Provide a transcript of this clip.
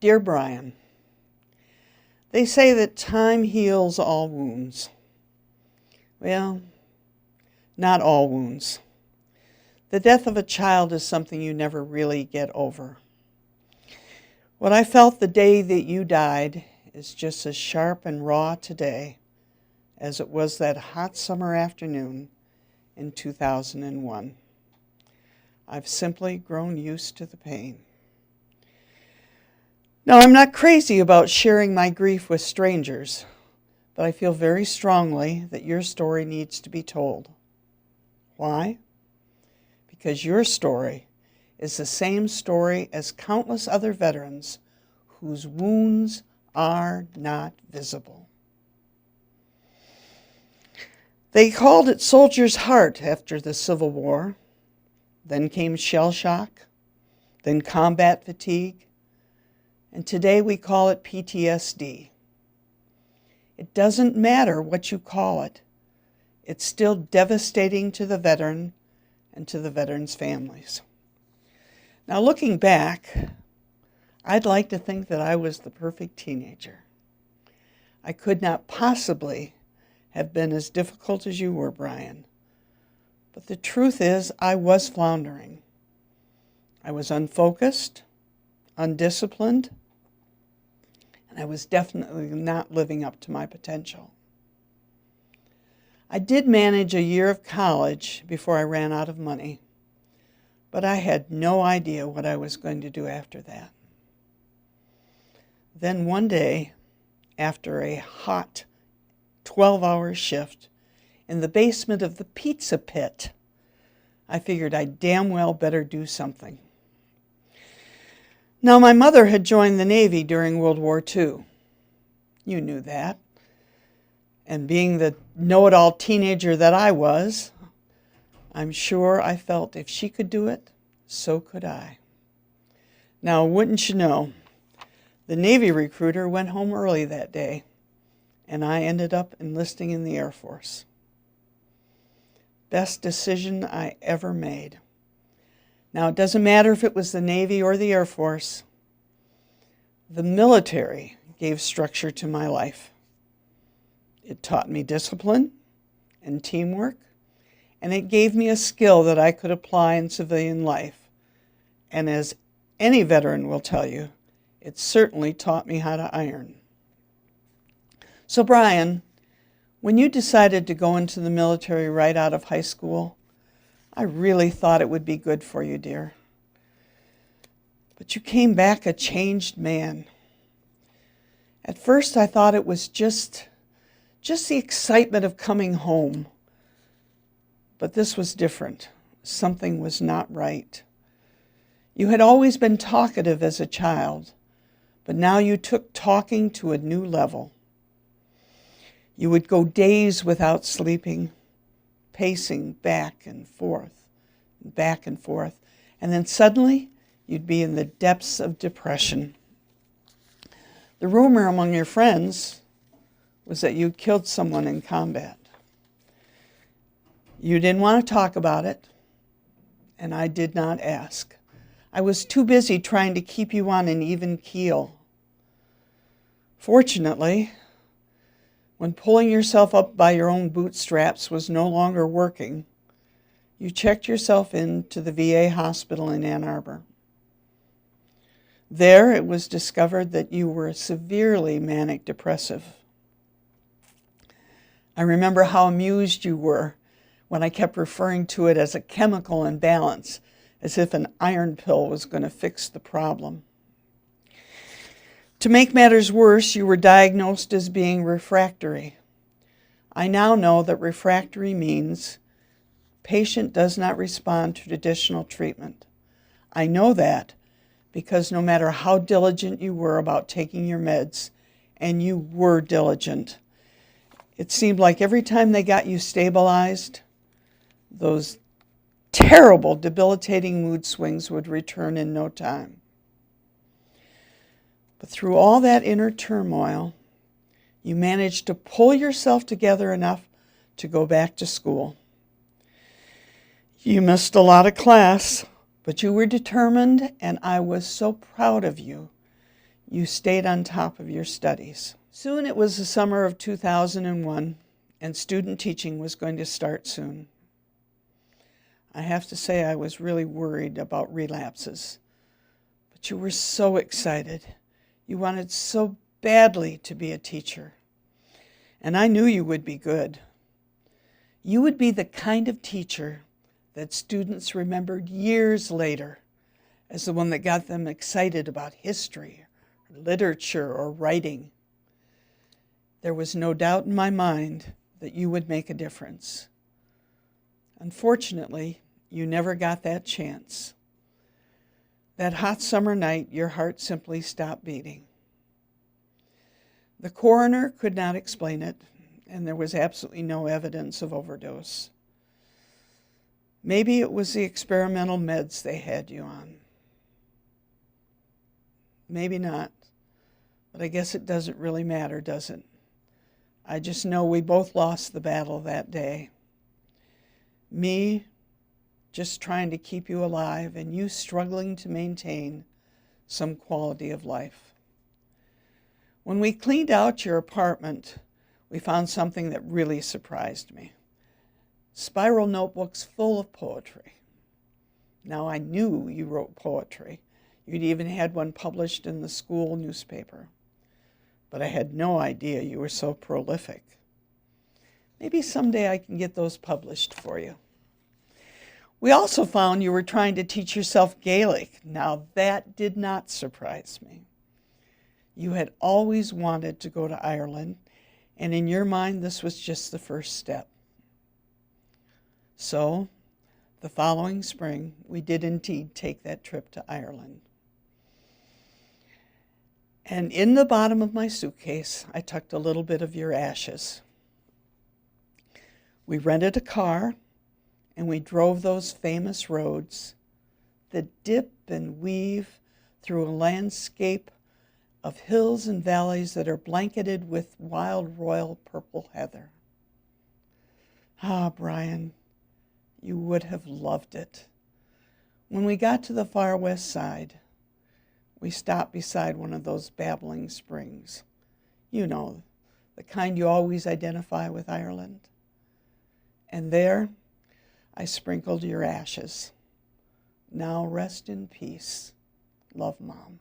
Dear Brian, they say that time heals all wounds. Well, not all wounds. The death of a child is something you never really get over. What I felt the day that you died is just as sharp and raw today as it was that hot summer afternoon in 2001. I've simply grown used to the pain. Now, I'm not crazy about sharing my grief with strangers, but I feel very strongly that your story needs to be told. Why? Because your story is the same story as countless other veterans whose wounds are not visible. They called it soldier's heart after the Civil War. Then came shell shock, then combat fatigue, and today we call it PTSD. It doesn't matter what you call it. It's still devastating to the veteran and to the veterans' families. Now, looking back, I'd like to think that I was the perfect teenager. I could not possibly have been as difficult as you were, Brian. But the truth is, I was floundering. I was unfocused, undisciplined, and I was definitely not living up to my potential. I did manage a year of college before I ran out of money, but I had no idea what I was going to do after that. Then one day, after a hot 12-hour shift in the basement of the Pizza Pit, I figured I damn well better do something. Now, my mother had joined the Navy during World War II. You knew that. And being the know-it-all teenager that I was, I'm sure I felt if she could do it, so could I. Now, wouldn't you know, the Navy recruiter went home early that day, and I ended up enlisting in the Air Force. Best decision I ever made. Now, it doesn't matter if it was the Navy or the Air Force. The military gave structure to my life. It taught me discipline and teamwork, and it gave me a skill that I could apply in civilian life. And as any veteran will tell you, it certainly taught me how to iron. So, Brian, when you decided to go into the military right out of high school, I really thought it would be good for you, dear. But you came back a changed man. At first, I thought it was just the excitement of coming home. But this was different. Something was not right. You had always been talkative as a child, but now you took talking to a new level. You would go days without sleeping, pacing back and forth, and then suddenly you'd be in the depths of depression. The rumor among your friends was that you killed someone in combat. You didn't want to talk about it, and I did not ask. I was too busy trying to keep you on an even keel. Fortunately, when pulling yourself up by your own bootstraps was no longer working, you checked yourself into the VA hospital in Ann Arbor. There, it was discovered that you were severely manic depressive. I remember how amused you were when I kept referring to it as a chemical imbalance, as if an iron pill was going to fix the problem. To make matters worse, you were diagnosed as being refractory. I now know that refractory means patient does not respond to traditional treatment. I know that because no matter how diligent you were about taking your meds, and you were diligent, it seemed like every time they got you stabilized, those terrible, debilitating mood swings would return in no time. But through all that inner turmoil, you managed to pull yourself together enough to go back to school. You missed a lot of class, but you were determined, and I was so proud of you. You stayed on top of your studies. Soon it was the summer of 2001, and student teaching was going to start soon. I have to say I was really worried about relapses, but you were so excited. You wanted so badly to be a teacher, and I knew you would be good. You would be the kind of teacher that students remembered years later as the one that got them excited about history, or literature, or writing. There was no doubt in my mind that you would make a difference. Unfortunately, you never got that chance. That hot summer night, your heart simply stopped beating. The coroner could not explain it, and there was absolutely no evidence of overdose. Maybe it was the experimental meds they had you on. Maybe not, but I guess it doesn't really matter, does it? I just know we both lost the battle that day. Me just trying to keep you alive, and you struggling to maintain some quality of life. When we cleaned out your apartment, we found something that really surprised me. Spiral notebooks full of poetry. Now, I knew you wrote poetry. You'd even had one published in the school newspaper. But I had no idea you were so prolific. Maybe someday I can get those published for you. We also found you were trying to teach yourself Gaelic. Now, that did not surprise me. You had always wanted to go to Ireland, and in your mind, this was just the first step. So, the following spring, we did indeed take that trip to Ireland. And in the bottom of my suitcase, I tucked a little bit of your ashes. We rented a car, and we drove those famous roads that dip and weave through a landscape of hills and valleys that are blanketed with wild royal purple heather. Ah, Brian, you would have loved it. When we got to the far west side, we stopped beside one of those babbling springs. You know, the kind you always identify with Ireland. And there, I sprinkled your ashes. Now rest in peace. Love, Mom.